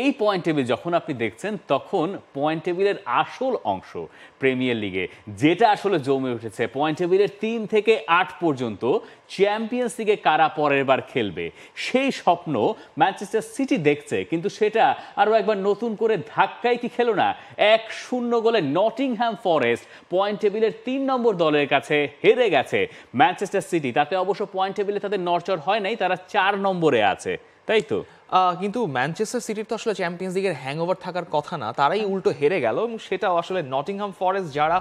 এই point table যখন আপনি দেখছেন তখন পয়েন্ট টেবিলের আসল অংশ প্রিমিয়ার লিগে যেটা আসলে জমে উঠেছে, পয়েন্ট টেবিলের 3 থেকে 8 পর্যন্ত চ্যাম্পিয়ন্স লিগে কারা পরের বার খেলবে সেই স্বপ্ন ম্যানচেস্টার সিটি দেখছে, কিন্তু সেটা আরও একবার নতুন করে ধাক্কাই কি খেলো না 1-0 গোলে নটিংহ্যাম ফরেস্ট পয়েন্ট টেবিলের 3 নম্বর দলের কাছে হেরে গেছে ম্যানচেস্টার সিটি। তাতে অবশ্য পয়েন্ট টেবিলে তাদের নড়চড় হয় নাই, তারা 4 নম্বরে আছে, তাই তো? কিন্তু ম্যানচেস্টার সিটির তো আসলে চ্যাম্পিয়ন্স লিগের হ্যাংওভার থাকার কথা না, তারাই উল্টো হেরে গেল, এবং সেটাও আসলে নটিংহ্যাম ফরেস্ট যারা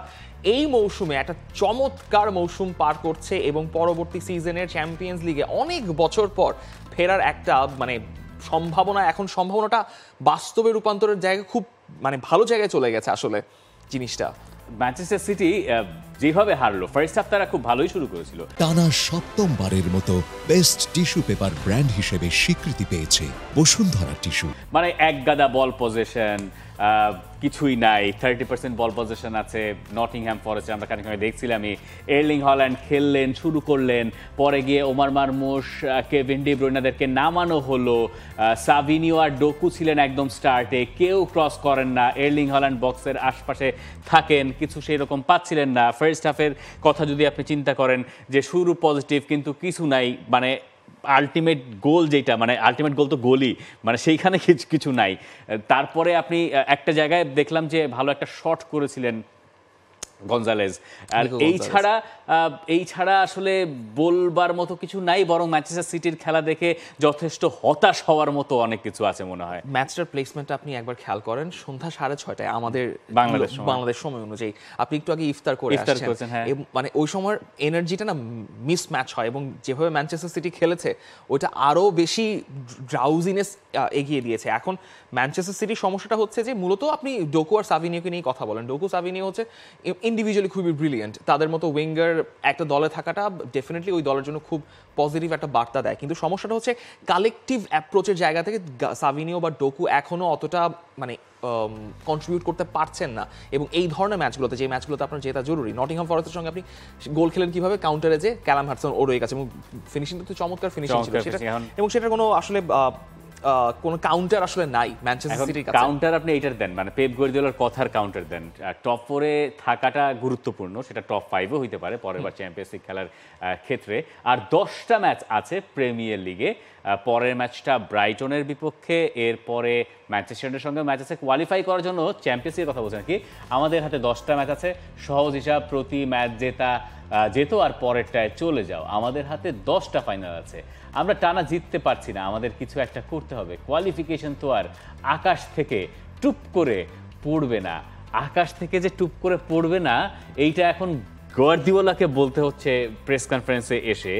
এই মৌসুমে একটা চমৎকার মৌসুম পার করছে এবং পরবর্তী সিজনের চ্যাম্পিয়ন্স লিগে অনেক বছর পর ফেরার একটা মানে সম্ভাবনাটা বাস্তবে রূপান্তরের জায়গা খুব মানে ভালো জায়গায় চলে গেছে আসলে জিনিসটা। ম্যানচেস্টার সিটি যেভাবে হারলো, ফার্স্ট হাফ তারা খুব ভালোই শুরু করেছিল। টানা ৭ম-বারের মতো বেস্ট টিস্যু পেপার ব্র্যান্ড হিসেবে স্বীকৃতি পেয়েছে বসুন্ধরা টিস্যু। মানে এক গাদা বল পজিশন কিছুই নাই, 30% বল পজিশন আছে নটিংহ্যাম ফরেস্টে। আমরা খানিক দেখছিলামই এর্লিং হল্যান্ড খেললেন, শুরু করলেন, পরে গিয়ে ওমার মারমুশ, কেভিন ডি ব্রুইনাদেরকে নামানো হলো, সাভিনিও আর ডোকু ছিলেন একদম স্টার্টে, কেউ ক্রস করেন না, এর্লিং হল্যান্ড বক্সের আশপাশে থাকেন, কিছু সেই রকম পাচ্ছিলেন না। ফার্স্ট হাফের কথা যদি আপনি চিন্তা করেন যে শুরু পজিটিভ কিন্তু কিছু নাই, মানে আলটিমেট গোল যেটা, মানে আলটিমেট গোল তো গোলই, মানে সেইখানে কিছু নাই। তারপরে আপনি একটা জায়গায় দেখলাম যে ভালো একটা শট করেছিলেন গঞ্জালেজ, আর এই ছাড়া আসলে বলবার মতো কিছু নাই, বরং ম্যানচেস্টার সিটির খেলা দেখে যথেষ্ট হতাশ হওয়ার মতো অনেক কিছু আছে মনে হয়। ম্যাচটার প্লেসমেন্টটা আপনি একবার খেয়াল করেন, সন্ধ্যা 6:30 আমাদের বাংলাদেশ সময় অনুযায়ী, আপনি একটু আগে ইফতার করে আসছেন, মানে ওই সময় এনার্জিটা না মিস ম্যাচ হয়, এবং যেভাবে ম্যানচেস্টার সিটি খেলেছে ওইটা আরও বেশি ড্রাউজিনেস এগিয়ে দিয়েছে। এখন ম্যানচেস্টার সিটির সমস্যাটা হচ্ছে যে মূলত আপনি ডোকু আর সাভিনিওকে নিয়ে কথা বলেন, ডোকু সাভিনিও হচ্ছে ইন্ডিভিজুয়ালি খুবই ব্রিলিয়েন্ট, তাদের মতো উইঙ্গার একটা দলে থাকাটা ডেফিনেটলি ওই দলের জন্য খুব পজিটিভ একটা বার্তা দেয়, কিন্তু সমস্যাটা হচ্ছে কালেকটিভ অ্যাপ্রোচের জায়গা থেকে সাভিনিও বা ডোকু এখনও অতটা মানে কন্ট্রিবিউট করতে পারছেন না। এবং এই ধরনের ম্যাচগুলোতে, যে ম্যাচগুলোতে আপনার জেতা জরুরি, নটিংহ্যাম ফরেস্টের সঙ্গে আপনি গোল খেলেন কিভাবে, কাউন্টারে যে ক্যালাম হাডসন ও রয়ে গেছে, এবং ফিনিশিংটা তো চমৎকার ফিনিশিং ছিল সেটা, এবং সেটার কোনো আসলে কোনো কাউন্টার আসলে নাই ম্যানচেস্টার সিটির কাছে। কাউন্টার আপনি এইটার দেন, মানে পেপ গার্দিওলার কথার কাউন্টার দেন। টপ 4-এ থাকাটা গুরুত্বপূর্ণ, সেটা টপ 5-ও হইতে পারে পরের বার চ্যাম্পিয়ন্স লিগ খেলার ক্ষেত্রে। আর 10টা ম্যাচ আছে প্রিমিয়ার লিগে, পরের ম্যাচটা ব্রাইটনের বিপক্ষে, এরপরে ম্যানচেস্টার ইউনাইটেডের সঙ্গে ম্যাচ আছে কোয়ালিফাই করার জন্য। চ্যাম্পিয়ন্স লিগের কথা বলছেন কি, আমাদের হাতে 10টা ম্যাচ আছে, সহজ হিসাব প্রতি ম্যাচ যেত আর পরেরটায় চলে যাও। আমাদের হাতে 10টা ফাইনাল আছে, আমরা টানা জিততে পারছি না, আমাদের কিছু একটা করতে হবে। কোয়ালিফিকেশন তো আর আকাশ থেকে টুপ করে পড়বে না, আকাশ থেকে যে টুপ করে পড়বে না এইটা এখন গার্দিওলাকে বলতে হচ্ছে প্রেস কনফারেন্সে এসে।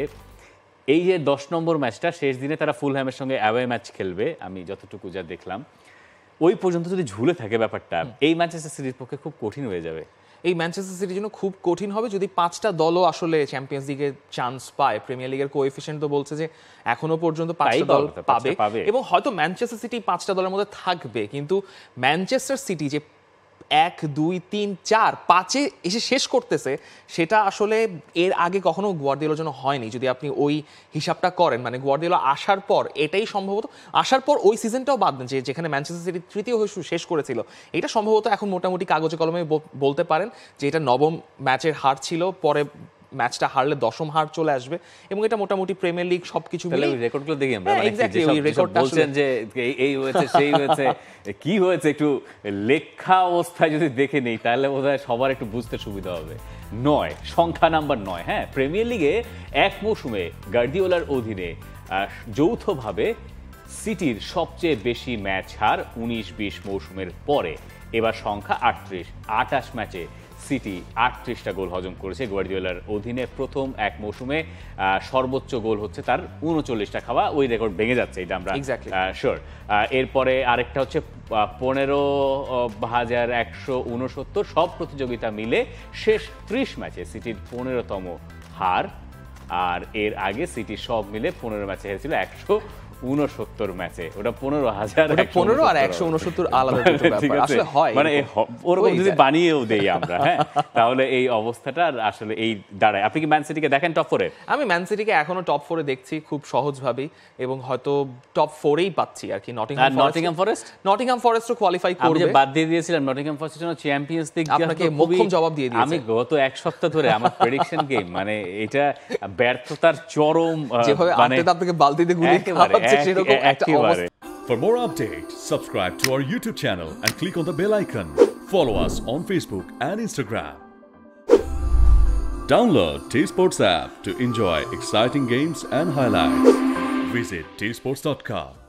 এই যে 10 নম্বর ম্যাচটা শেষ দিনে তারা ফুলহ্যামের সঙ্গে অ্যাওয়ে ম্যাচ খেলবে, আমি যতটুকু যা দেখলাম ওই পর্যন্ত যদি ঝুলে থাকে ব্যাপারটা, এই ম্যানচেস্টার সিটির পক্ষে খুব কঠিন হয়ে যাবে। এই ম্যানচেস্টার সিটির জন্য খুব কঠিন হবে যদি 5টা দলও আসলে চ্যাম্পিয়ন্স লিগে চান্স পায়। প্রিমিয়ার লিগের কোএফিশিয়েন্ট তো বলছে যে এখনো পর্যন্ত 5টা দল পাবে, এবং হয়তো ম্যানচেস্টার সিটি 5টা দলের মধ্যে থাকবে, কিন্তু ম্যানচেস্টার সিটি যে 1, 2, 3, 4, 5-এ এসে শেষ করতেছে, সেটা আসলে এর আগে কখনো গুয়ার্দিওলার জন্য হয়নি। যদি আপনি ওই হিসাবটা করেন, মানে গুয়ার্দিওলা আসার পর এটাই সম্ভবত, আসার পর ওই সিজনটাও বাদ দেন যেখানে ম্যানচেস্টার সিটি তৃতীয় হয়ে শেষ করেছিল, এটা সম্ভবত এখন মোটামুটি কাগজে কলমে বলতে পারেন যে এটা 9ম ম্যাচের হার ছিল, পরে ম্যাচটা হারলে 10ম হার চলে আসবে, এবং এটা মোটামুটি প্রিমিয়ার লিগ সবকিছু মিলে রেকর্ডগুলো দেখি আমরা, এক্স্যাক্টলি ওই রেকর্ডটা বলছেন যে এই হয়েছে সেই হয়েছে, কি হয়েছে একটু লেখা অবস্থায় যদি দেখে নেই তাহলে বোধহয় সবার একটু বুঝতে সুবিধা হবে। 9 সংখ্যা নাম্বার 9। হ্যাঁ, প্রিমিয়ার লিগে এক মৌসুমে গার্দিওলার অধীনে যৌথভাবে সিটির সবচেয়ে বেশি ম্যাচ হার 19-20 মৌসুমের পরে, এবার সংখ্যা 38। 28 ম্যাচে সিটি 38টা গোল হজম করেছে গার্দিওলার অধীনে। প্রথম এক মৌসুমে সর্বোচ্চ গোল হচ্ছে তার 39টা খাওয়া, ওই রেকর্ড ভেঙে যাচ্ছে, এটা আমরা শিওর। এরপরে আরেকটা হচ্ছে 15,169, সব প্রতিযোগিতা মিলে শেষ 30 ম্যাচে সিটির 15তম হার, আর এর আগে সিটি সব মিলে 15 ম্যাচে হেরেছিল 69 ম্যাচে, ওটা 15,000, 15 আর 169 আলাদা দুটো ব্যাপার আসলে হয়, মানে ওরকম যদি বানিয়েও দেই আমরা, হ্যাঁ, তাহলে এই অবস্থাটা আসলে এই দাঁড়ায়। আপনি কি ম্যান সিটিকে দেখেন টপ 4-এ? আমি ম্যান সিটিকে এখনো টপ 4-এ দেখছি খুব সহজভাবেই, এবং হয়তো টপ 4-এই পাচ্ছি আর কি। নটিংহাম ফরেস্টও কোয়ালিফাই করবে। আমি যে বাদ দিয়ে দিয়েছিলাম নটিংহাম ফরেস্টের জন্য চ্যাম্পিয়ন্স লিগ, আপনাকে মোক্ষম জবাব দিয়ে দিয়েছে। আমি গত এক সপ্তাহ ধরে আমার প্রেডিকশন গেম, মানে এটা ব্যর্থতার চরম, যেভাবে আপনাকে বালতিতে গুলিয়ে খাওয়াচ্ছে সেরকম একটা অবস্থা। For more updates, subscribe to our YouTube channel and click on the bell icon. Follow us on Facebook and Instagram. Download T-Sports app to enjoy exciting games and highlights. Visit tsports.com.